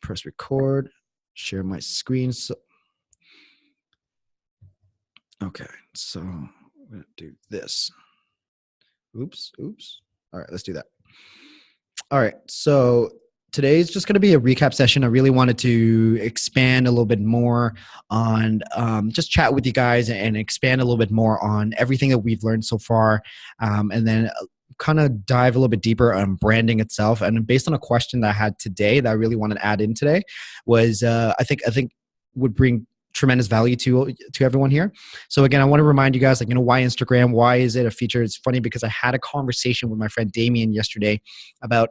press record, share my screen. So, okay, so I'm gonna do this. Oops. All right, let's do that. All right, so today's just going to be a recap session. I really wanted to expand a little bit more on just chat with you guys and expand a little bit more on everything that we've learned so far, and then kind of dive a little bit deeper on branding itself. And based on a question that I had today that I really wanted to add in today was I think would bring tremendous value to everyone here. So again, I want to remind you guys, like, why Instagram? Why is it a feature? It's funny because I had a conversation with my friend Damien yesterday about,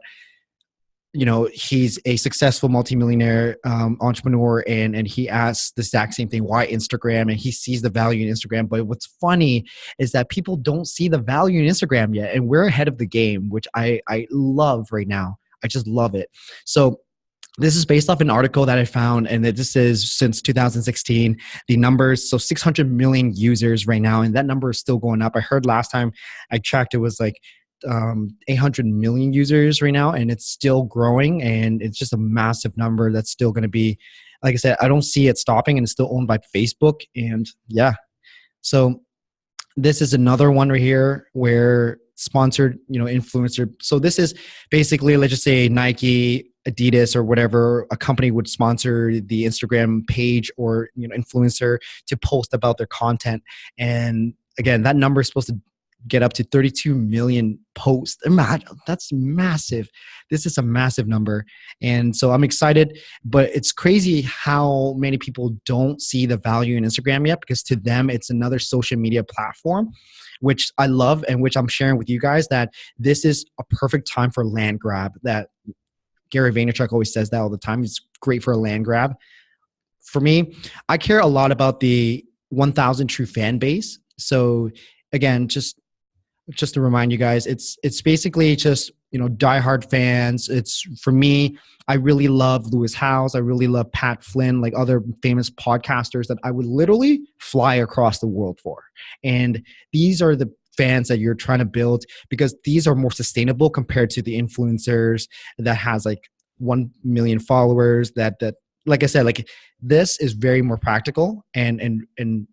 he's a successful multimillionaire entrepreneur, and he asks the exact same thing: why Instagram? And he sees the value in Instagram. But what's funny is that people don't see the value in Instagram yet, and we're ahead of the game, which I love right now. I just love it. So this is based off an article that I found, and that this is since 2016. The numbers, so 600 million users right now, and that number is still going up. I heard last time I checked, it was like 800 million users right now, and it's still growing, and it's just a massive number that's still going to be, like I said, I don't see it stopping, and it's still owned by Facebook. And yeah, so this is another one right here where sponsored, influencer. So this is basically, let's just say Nike, Adidas, or whatever, a company would sponsor the Instagram page or influencer to post about their content. And again, that number is supposed to get up to 32 million posts. Imagine, that's massive. This is a massive number. And so I'm excited, but it's crazy how many people don't see the value in Instagram yet, because to them, it's another social media platform, which I love and which I'm sharing with you guys, that this is a perfect time for land grab. That Gary Vaynerchuk always says that all the time. It's great for a land grab. For me, I care a lot about the 1,000 true fan base. So again, just to remind you guys, it's basically just, diehard fans. It's, for me, I really love Lewis Howes. I really love Pat Flynn, like other famous podcasters that I would literally fly across the world for. And these are the fans that you're trying to build, because these are more sustainable compared to the influencers that has like 1 million followers that like I said, like this is very more practical, and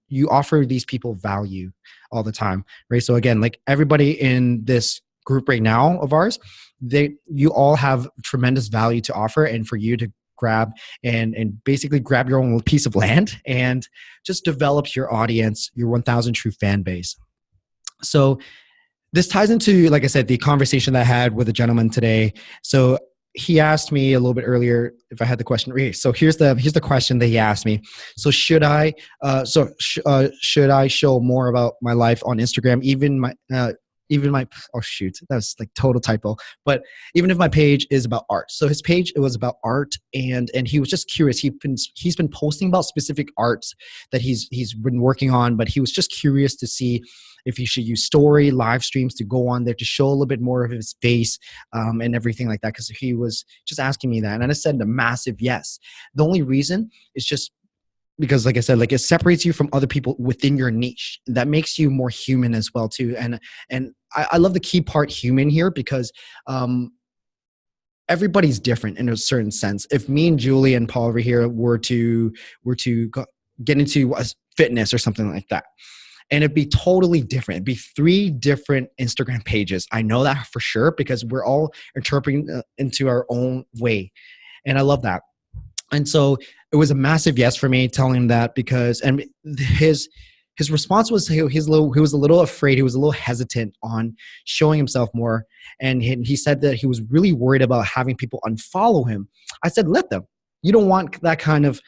you offer these people value all the time, right? So again, like everybody in this group right now of ours, you all have tremendous value to offer, and for you to grab and basically grab your own piece of land and just develop your audience, your 1,000 true fan base. So this ties into, like I said, the conversation that I had with a gentleman today. So he asked me a little bit earlier if I had the question. So here's the question that he asked me. So should I show more about my life on Instagram, even my oh shoot, that was like total typo, but even if my page is about art. So his page, it was about art, and he was just curious. He's been posting about specific arts that he's been working on, but he was just curious to see if he should use live streams to go on there to show a little bit more of his face, and everything like that, because he was just asking me that. And I said a massive yes. The only reason is just because, like I said, like it separates you from other people within your niche. That makes you more human as well too. And I love the key part, human, here, because everybody's different in a certain sense. If me and Julie and Paul over here were to get into fitness or something like that, and it'd be totally different. It'd be 3 different Instagram pages. I know that for sure, because we're all interpreting into our own way. And I love that. And so it was a massive yes for me telling him that, because, and his response was he was a little afraid. He was a little hesitant on showing himself more. And he said that he was really worried about having people unfollow him. I said, let them. You don't want that kind of,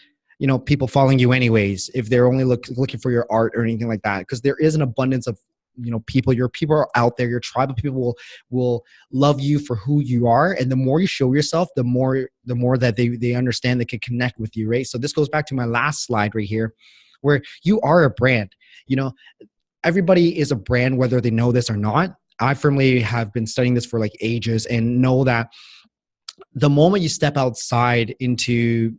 people following you anyways, if they're only looking for your art or anything like that, because there is an abundance of people. Your people are out there. Your tribe of people will love you for who you are, and the more you show yourself, the more that they understand, they can connect with you, right? So this goes back to my last slide right here, where you are a brand. Everybody is a brand, whether they know this or not. I firmly have been studying this for like ages, and know that the moment you step outside into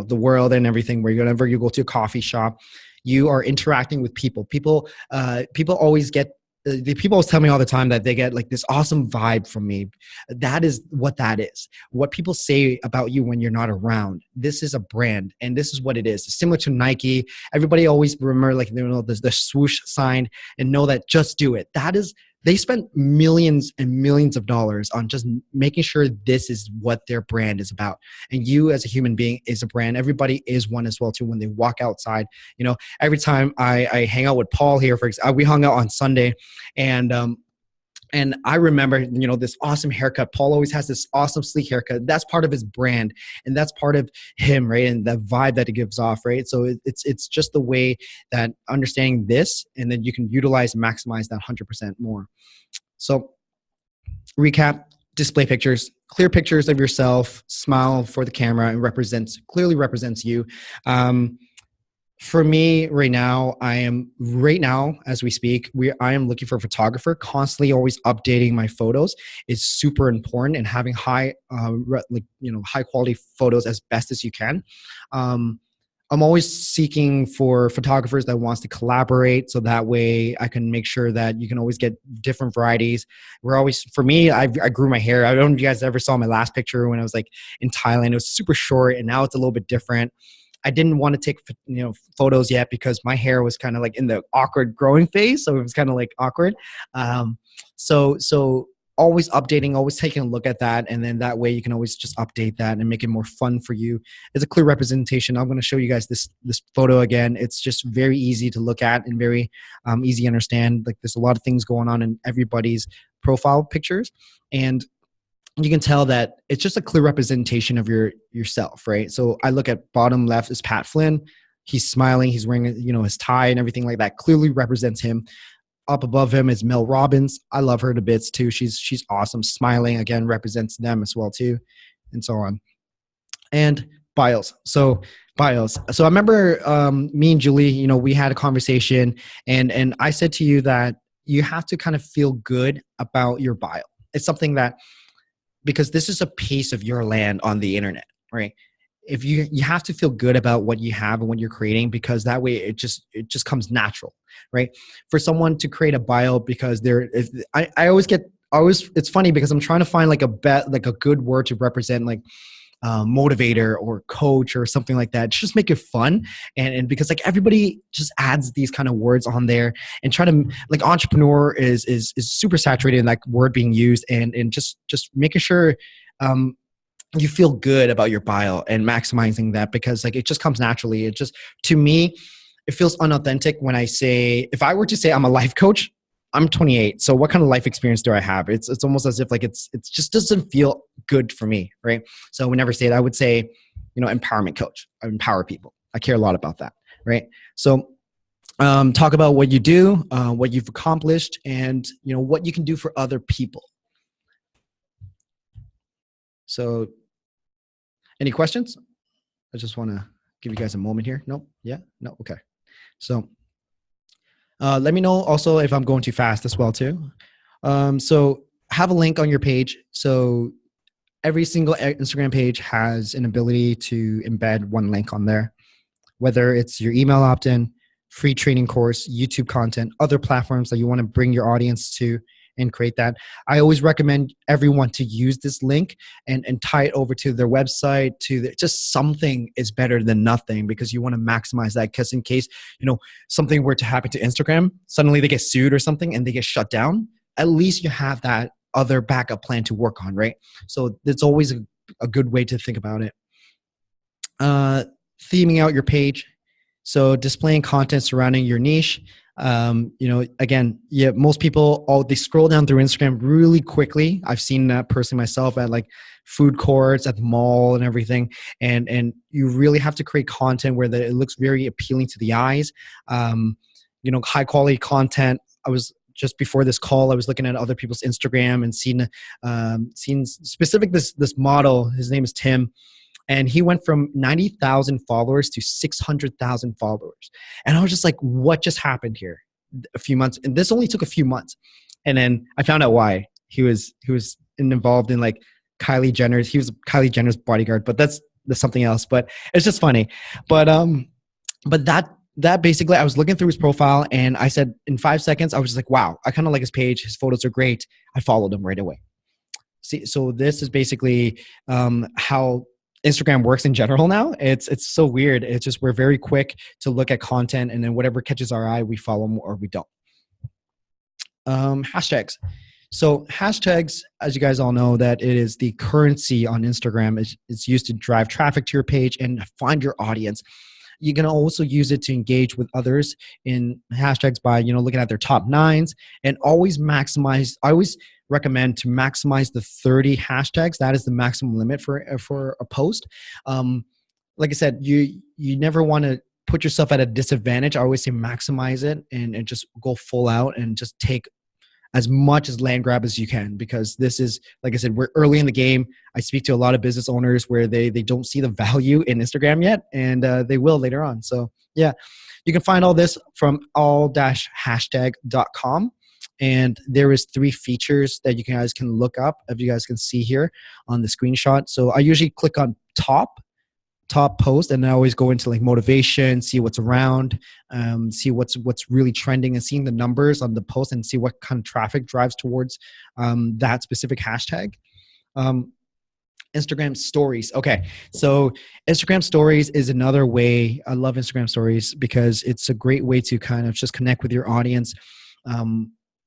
the world and everything, whenever you go to a coffee shop, you are interacting with people. People always get the people always tell me all the time that they get like this awesome vibe from me. That is what that is. What people say about you when you're not around. This is a brand, and this is what it is. It's similar to Nike. Everybody always remember, like, you know, the swoosh sign, and know that just do it. That is, they spent millions and millions of dollars on just making sure this is what their brand is about. And you as a human being is a brand. Everybody is one as well too when they walk outside. You know, every time I hang out with Paul here, for example, we hung out on Sunday, and I remember, you know, this awesome haircut. Paul always has this awesome sleek haircut. That's part of his brand, and that's part of him, right? And the vibe that it gives off, right? So it's just the way that understanding this, and then you can utilize and maximize that 100% more. So recap, display pictures, clear pictures of yourself, smile for the camera, and clearly represents you. For me right now, as we speak, I am looking for a photographer, constantly always updating my photos is super important, and having high quality photos as best as you can. I'm always seeking for photographers that wants to collaborate, so that way I can make sure that you can always get different varieties. For me, I grew my hair. I don't know if you guys ever saw my last picture when I was like in Thailand. It was super short, and now it's a little bit different. I didn't want to take, you know, photos yet because my hair was kind of like in the awkward growing phase. So it was kind of like awkward. So always updating, always taking a look at that. And then that way you can always just update that and make it more fun for you. It's a clear representation. I'm going to show you guys this photo again. It's just very easy to look at and very easy to understand. Like, there's a lot of things going on in everybody's profile pictures. And you can tell that it's just a clear representation of yourself, right? So I look at bottom left is Pat Flynn. He's smiling. He's wearing, you know, his tie and everything like that. Clearly represents him. Up above him is Mel Robbins. I love her to bits too. She's awesome. Smiling again represents them as well too, and so on. And bios. So I remember me and Julie, you know, we had a conversation, and I said to you that you have to kind of feel good about your bio. It's something that, because this is a piece of your land on the internet, right? If you have to feel good about what you have and what you're creating, because that way it just comes natural, right? For someone to create a bio, because it's funny because I'm trying to find like a good word to represent like motivator or coach or something like that. Just make it fun, and because like everybody just adds these kind of words on there, and try to, like, entrepreneur is super saturated in that word being used, and just making sure you feel good about your bio and maximizing that, because like it just comes naturally. It just, to me, it feels unauthentic when if I were to say I'm a life coach. I'm 28, so what kind of life experience do I have? It's almost as if like it's just doesn't feel good for me, right? So I would never say it. I would say, you know, empowerment coach. I empower people. I care a lot about that, right? So talk about what you do, what you've accomplished, and, you know, what you can do for other people. So any questions? I just want to give you guys a moment here. Nope. Yeah. No. Okay. So let me know also if I'm going too fast as well too. So have a link on your page. So every single Instagram page has an ability to embed one link on there, whether it's your email opt-in, free training course, YouTube content, other platforms that you want to bring your audience to and create that. I always recommend everyone to use this link and tie it over to their website, just something is better than nothing, because you want to maximize that, because in case, you know, something were to happen to Instagram, suddenly they get sued or something and they get shut down, at least you have that other backup plan to work on, right? So it's always a good way to think about it. Theming out your page. So displaying content surrounding your niche. You know, again, yeah, most people, they scroll down through Instagram really quickly. I've seen that personally myself at like food courts, at the mall and everything. And you really have to create content where it looks very appealing to the eyes. You know, high quality content. Just before this call, I was looking at other people's Instagram and seen specific this model. His name is Tim. And he went from 90,000 followers to 600,000 followers. And I was just like, what just happened here? A few months. And this only took a few months. And then I found out why. He was involved in like Kylie Jenner's. He was Kylie Jenner's bodyguard, but that's something else. But it's just funny. But that that basically, I was looking through his profile and I said in 5 seconds, I was just like, wow, I kind of like his page. His photos are great. I followed him right away. See, so this is basically how Instagram works in general now. It's so weird. It's just we're very quick to look at content, and then whatever catches our eye, we follow them or we don't. Hashtags. So hashtags, as you guys all know, that it is the currency on Instagram. It's used to drive traffic to your page and find your audience. You can also use it to engage with others in hashtags by, looking at their top nines and always maximize. I always recommend to maximize the 30 hashtags. That is the maximum limit for a post. Like I said, you never want to put yourself at a disadvantage. I always say maximize it and just go full out and just take as much as land grab as you can, because this is, like I said, we're early in the game. I speak to a lot of business owners where they don't see the value in Instagram yet, and they will later on. So yeah, you can find all this from all-hashtag.com. And there is 3 features that you guys can look up, if you guys can see here on the screenshot. So I usually click on top post, and I always go into like motivation, see what's around, see what's really trending, and seeing the numbers on the post and see what kind of traffic drives towards that specific hashtag. Instagram stories. Okay, so Instagram stories is another way. I love Instagram stories because it's a great way to kind of just connect with your audience.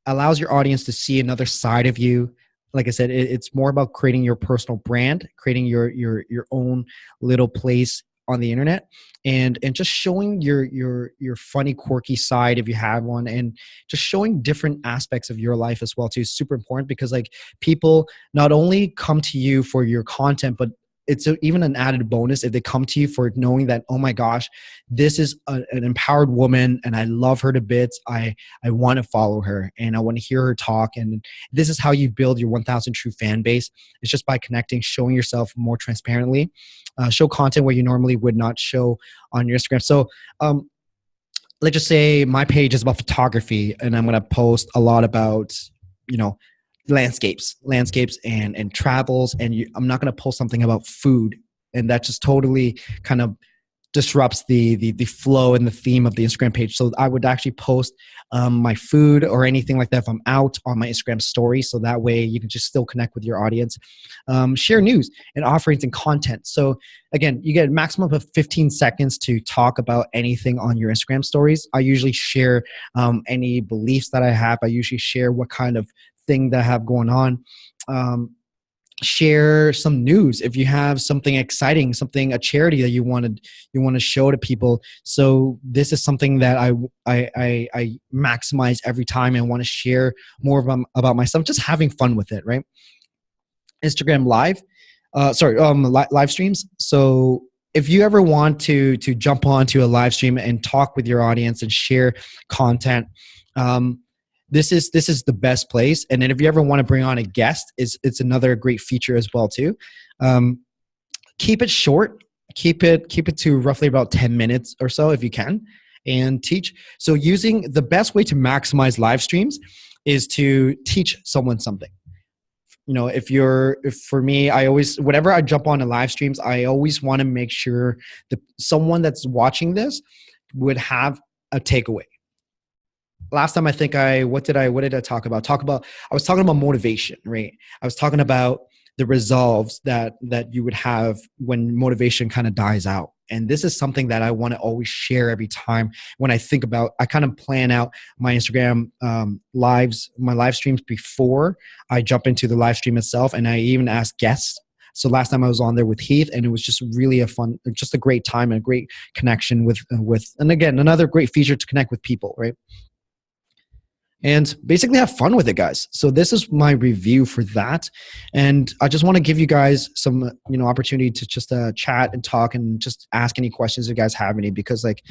Allows your audience to see another side of you. Like I said, it's more about creating your personal brand, creating your own little place on the internet, and just showing your funny, quirky side if you have one, and just showing different aspects of your life as well too is super important, because like people not only come to you for your content, but it's even an added bonus if they come to you for knowing that, oh my gosh, this is an empowered woman and I love her to bits. I want to follow her and I want to hear her talk. And this is how you build your 1,000 true fan base. It's just by connecting, showing yourself more transparently, show content where you normally would not show on your Instagram. So let's just say my page is about photography and I'm going to post a lot about, landscapes and travels, and I'm not going to post something about food, and that just totally kind of disrupts the flow and the theme of the Instagram page. So I would actually post my food or anything like that if I'm out on my Instagram story, so that way you can just still connect with your audience. Share news and offerings and content. So again, you get a maximum of 15 seconds to talk about anything on your Instagram stories. I usually share any beliefs that I have. I usually share what kind of thing that I have going on. Share some news if you have something exciting, a charity that you want to show to people. So this is something that I maximize every time. I want to share more about myself, just having fun with it, right? Instagram live, live streams. So if you ever want to jump onto a live stream and talk with your audience and share content, this is the best place. And then if you ever want to bring on a guest, it's another great feature as well too. Keep it short. Keep it to roughly about 10 minutes or so if you can, and teach. So using the best way to maximize live streams is to teach someone something. If for me, I always, whenever I jump on a live streams, I always want to make sure that someone that's watching this would have a takeaway. Last time, I think what did I talk about? I was talking about motivation, right? I was talking about the resolves that you would have when motivation kind of dies out. And this is something that I want to always share every time when I think about, I kind of plan out my Instagram my live streams before I jump into the live stream itself. And I even ask guests. So last time I was on there with Heath, and it was just really just a great time and a great connection with, and again, another great feature to connect with people, right? And basically have fun with it, guys. So this is my review for that. And I just want to give you guys some, opportunity to just chat and talk and just ask any questions if you guys have any, because like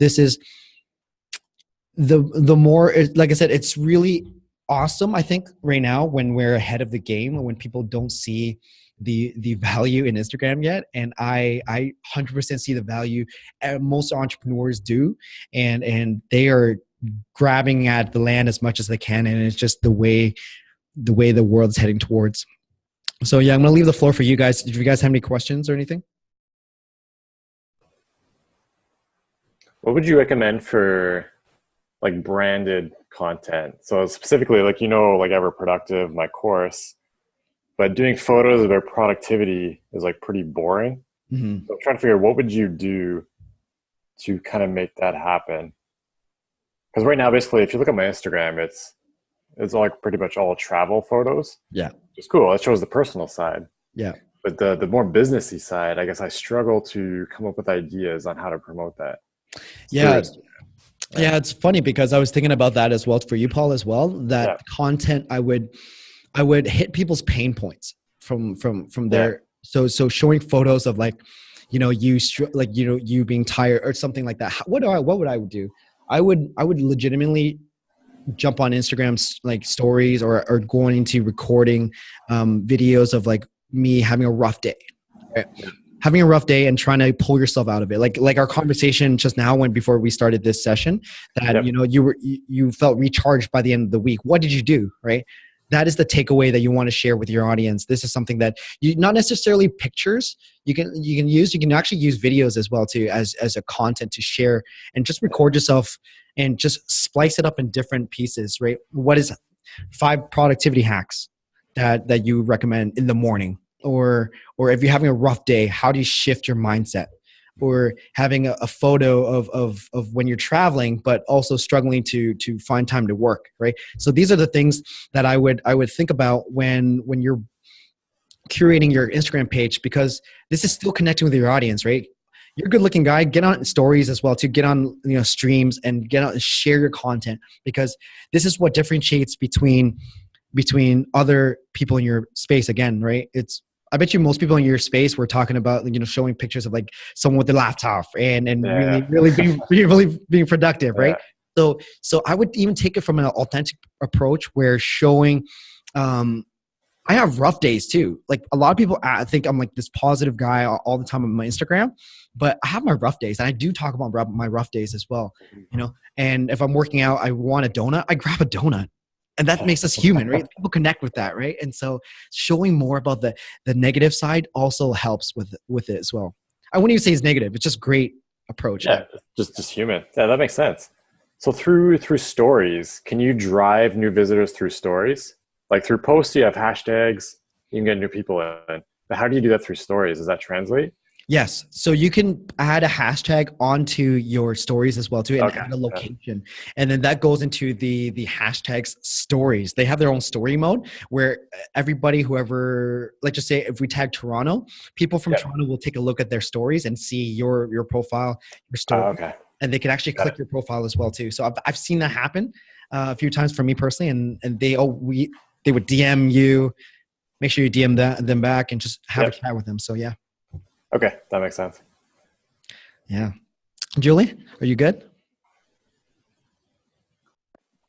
this is the more, like I said, it's really awesome. I think right now when we're ahead of the game, when people don't see the value in Instagram yet. And I 100% see the value. Most entrepreneurs do. And they are grabbing at the land as much as they can, and it's just the way the world's heading towards. So yeah, I'm gonna leave the floor for you guys. Do you guys have any questions or anything? What would you recommend for like branded content? So specifically, like, like Ever Productive, my course, but doing photos about productivity is like pretty boring. Hmm. So I'm trying to figure out what would you do to kind of make that happen? Because right now, basically, if you look at my Instagram, it's all like pretty much all travel photos. Yeah. It's cool. It shows the personal side. Yeah. But the more businessy side, I guess I struggle to come up with ideas on how to promote that through Yeah. Instagram. Yeah. Yeah. It's funny because I was thinking about that as well for you, Paul, as well, Yeah. that content I would hit people's pain points from Yeah. there. So showing photos of like, you being tired or something like that. What would I do? I would legitimately jump on Instagram's like stories or going into recording videos of like me having a rough day. Right? Having a rough day and trying to pull yourself out of it. Like our conversation just now when before we started this session, that Yep. you felt recharged by the end of the week. What did you do? Right? That is the takeaway that you want to share with your audience. This is something that you not necessarily pictures you can actually use videos as well too as a content to share and just record yourself and just splice it up in different pieces, right? What is 5 productivity hacks that you recommend in the morning? Or if you're having a rough day, how do you shift your mindset? Or having a photo of when you're traveling, but also struggling to find time to work, right? So these are the things that I would think about when you're curating your Instagram page, because this is still connecting with your audience, right? You're a good looking guy, get on stories as well to get on streams and get out and share your content, because this is what differentiates between other people in your space. Again, right? It's I bet you most people in your space were talking about showing pictures of like someone with their laptop and Yeah. really being really being productive, Yeah. right? So I would even take it from an authentic approach where showing um I have rough days too. Like a lot of people think I'm like this positive guy all the time on my Instagram, but I have my rough days, and I do talk about my rough days as well. And if I'm working out, I want a donut, I grab a donut, and that makes us human, right? People connect with that, right? And so showing more about the negative side also helps with it as well. I wouldn't even say it's negative; it's just great approach. Yeah. Just human. Yeah, that makes sense. So through stories, can you drive new visitors through stories? Like through posts, you have hashtags, you can get new people in. But how do you do that through stories? Does that translate? Yes. So you can add a hashtag onto your stories as well too, and Okay. add a Yeah. location. And then that goes into the hashtags stories. They have their own story mode where everybody, whoever, let's just say if we tag Toronto, people from Yep. Toronto will take a look at their stories and see your profile, your story, Okay. and they can actually Got click it. your profile as well too. So I've seen that happen a few times for me personally, and they would DM you, make sure you DM them back and just have a Yep. chat with them. So yeah. Okay. That makes sense. Yeah. Julie, are you good?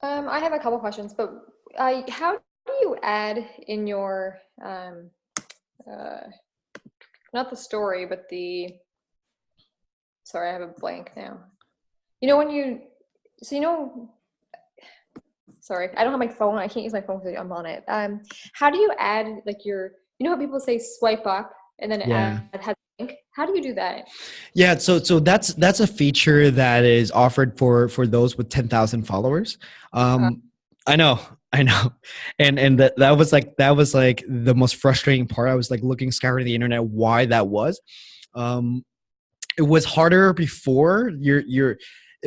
I have a couple questions, but how do you add in your uh, not the story, but sorry, I have a blank now. You know when you so you know sorry, I don't have my phone. I can't use my phone because I'm on it. How do you add like how people say swipe up and then Yeah. it has a link? How do you do that? Yeah, so that's a feature that is offered for those with 10,000 followers. Uh, Um, I know, and that was like the most frustrating part. I was like looking scouring the internet why that was. Um, it was harder before.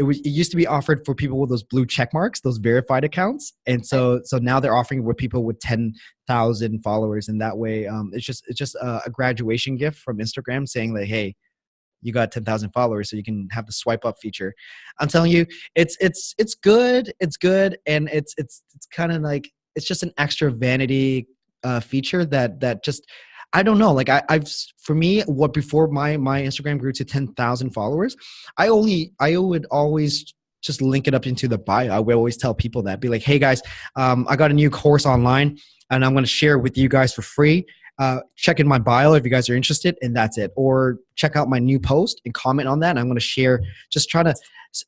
It used to be offered for people with those blue check marks, those verified accounts, and so now they're offering it with people with 10,000 followers, and that way, it's just a graduation gift from Instagram saying that, hey, you got 10,000 followers, so you can have the swipe up feature. I'm telling you, it's good. It's good, and it's kind of like it's just an extra vanity feature that just I don't know. Like I've for me, what before my Instagram grew to 10,000 followers, I would always just link it up into the bio. I would always tell people that, be like, hey guys, I got a new course online, and I'm going to share it with you guys for free. Check in my bio if you guys are interested, and that's it. Or check out my new post and comment on that. And I'm going to share, just trying to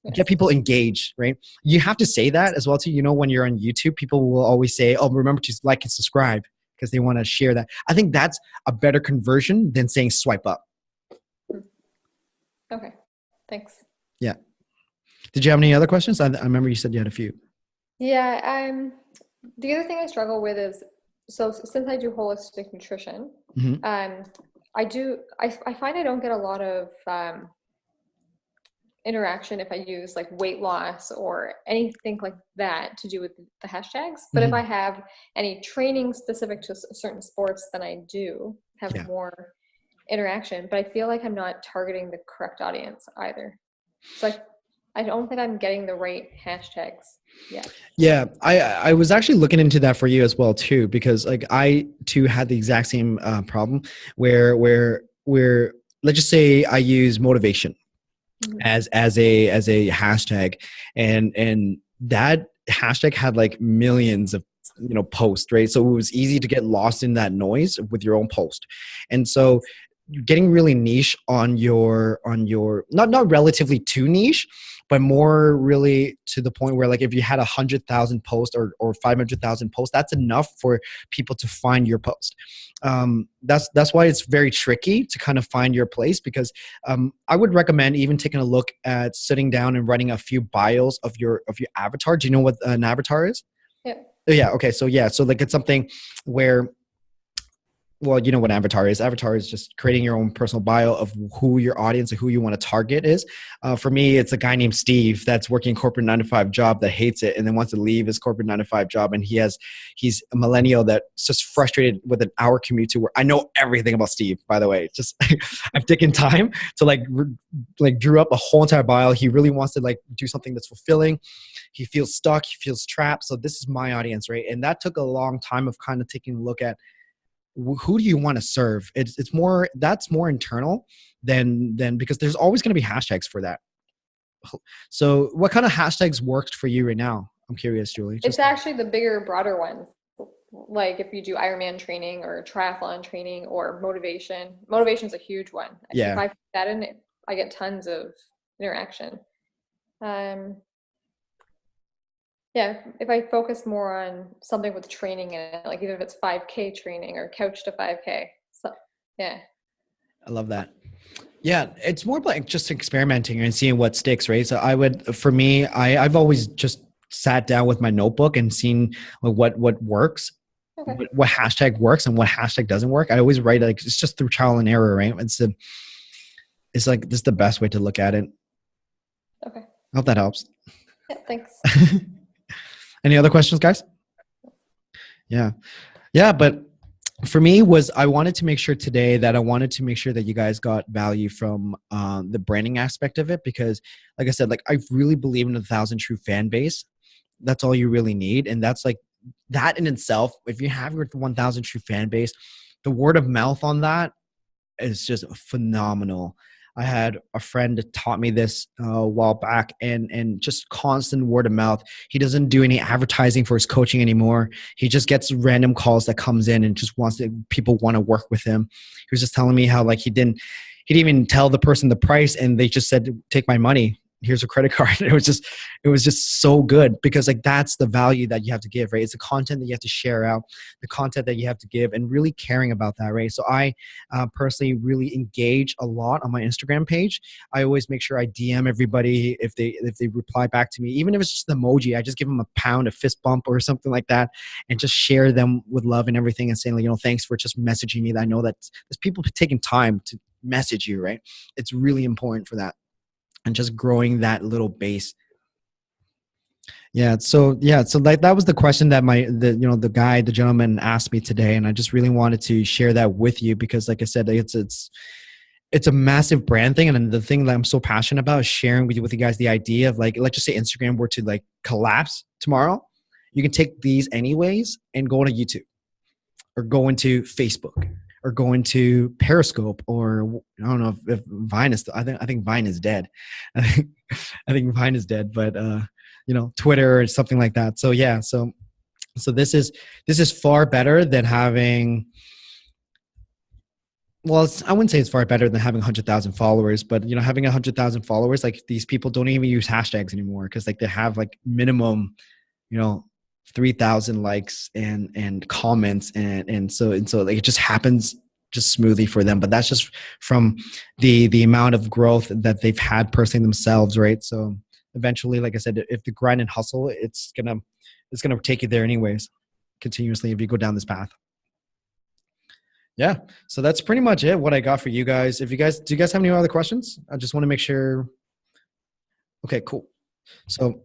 get yes. people engaged, right? You have to say that as well too. When you're on YouTube, people will always say, oh, remember to like and subscribe, because they want to share that. I think that's a better conversion than saying swipe up. Okay. Thanks. Yeah. Did you have any other questions? I remember you said you had a few. Yeah. The other thing I struggle with is, so since I do holistic nutrition, Mm-hmm. I find I don't get a lot of interaction if I use like weight loss or anything like that to do with the hashtags. But if I have any training specific to certain sports, then I do have more interaction. But I feel like I'm not targeting the correct audience either. So I don't think I'm getting the right hashtags yet. Yeah, I was actually looking into that for you as well too, because like I too had the exact same problem where let's just say I use motivation as a hashtag, and that hashtag had like millions of posts, right? So it was easy to get lost in that noise with your own post. And so getting really niche on your not relatively too niche, but more really to the point where like if you had 100,000 posts or 500,000 posts, that's enough for people to find your post. That's why it's very tricky to kind of find your place, because I would recommend even taking a look at sitting down and writing a few bios of your avatar. Do you know what an avatar is? Yeah. Yeah. Okay. So yeah. So like it's something where, well, you know what avatar is. Avatar is just creating your own personal bio of who your audience and who you want to target is. For me, it's a guy named Steve that's working a corporate 9-to-5 job that hates it and then wants to leave his corporate 9-to-5 job. And he's a millennial that's just frustrated with an hour commute to work. I know everything about Steve, by the way. Just I've taken time to like drew up a whole entire bio. He really wants to like do something that's fulfilling. He feels stuck. He feels trapped. So this is my audience, right? And that took a long time of kind of taking a look at who do you want to serve. It's more, that's more internal than because there's always going to be hashtags for that. So what kind of hashtags worked for you right now? I'm curious, Julie. It's actually the bigger, broader ones. Like if you do Ironman training or triathlon training or motivation. Motivation's a huge one. Yeah. If I put that in, I get tons of interaction. Yeah, if I focus more on something with training in it, like either if it's 5K training or couch to 5K. So, yeah. I love that. Yeah, it's more like just experimenting and seeing what sticks, right? So for me, I've always just sat down with my notebook and seen what works, what hashtag works and what hashtag doesn't work. I always write, like, it's just through trial and error, right? It's like, this is the best way to look at it. Okay. I hope that helps. Yeah, thanks. Any other questions, guys? Yeah, but for me I wanted to make sure today that you guys got value from the branding aspect of it, because like I said, like I really believe in 1,000 true fan base. That's all you really need. And that's like that in itself. If you have your 1,000 true fan base, the word of mouth on that is just phenomenal. I had a friend that taught me this a while back, and just constant word of mouth. He doesn't do any advertising for his coaching anymore. He just gets random calls that comes in and just people want to work with him. He was just telling me how like he didn't even tell the person the price, and they just said, take my money. Here's a credit card. It was just so good, because like that's the value that you have to give, right? It's the content that you have to share out, the content that you have to give, and really caring about that, right? So I personally really engage a lot on my Instagram page. I always make sure I DM everybody if they reply back to me, even if it's just an emoji. I just give them a pound, a fist bump, or something like that, and just share them with love and everything, and saying, like, thanks for just messaging me. I know that there's people taking time to message you, right? It's really important for that. And just growing that little base. So like that was the question that the gentleman asked me today, and I just really wanted to share that with you, because like I said, it's a massive brand thing, and the thing that I'm so passionate about is sharing with you guys the idea of, like, let's just say Instagram were to like collapse tomorrow. You can take these anyways and go to YouTube or go into Facebook or go into Periscope, or I don't know if Vine is. I think Vine is dead. I think Vine is dead, but Twitter or something like that. So yeah, so this is far better than having. Well, I wouldn't say it's far better than having 100,000 followers, but having 100,000 followers, like these people don't even use hashtags anymore, because like they have like minimum, 3,000 likes and comments, and so like it just happens just smoothly for them. But that's just from the amount of growth that they've had personally themselves, right? So eventually, like I said, if the grind and hustle, it's gonna take you there anyways, continuously if you go down this path. Yeah. So that's pretty much it. What I got for you guys. Do you guys have any other questions? I just want to make sure. Okay, cool. So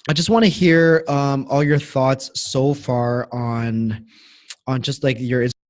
I just want to hear all your thoughts so far on just like your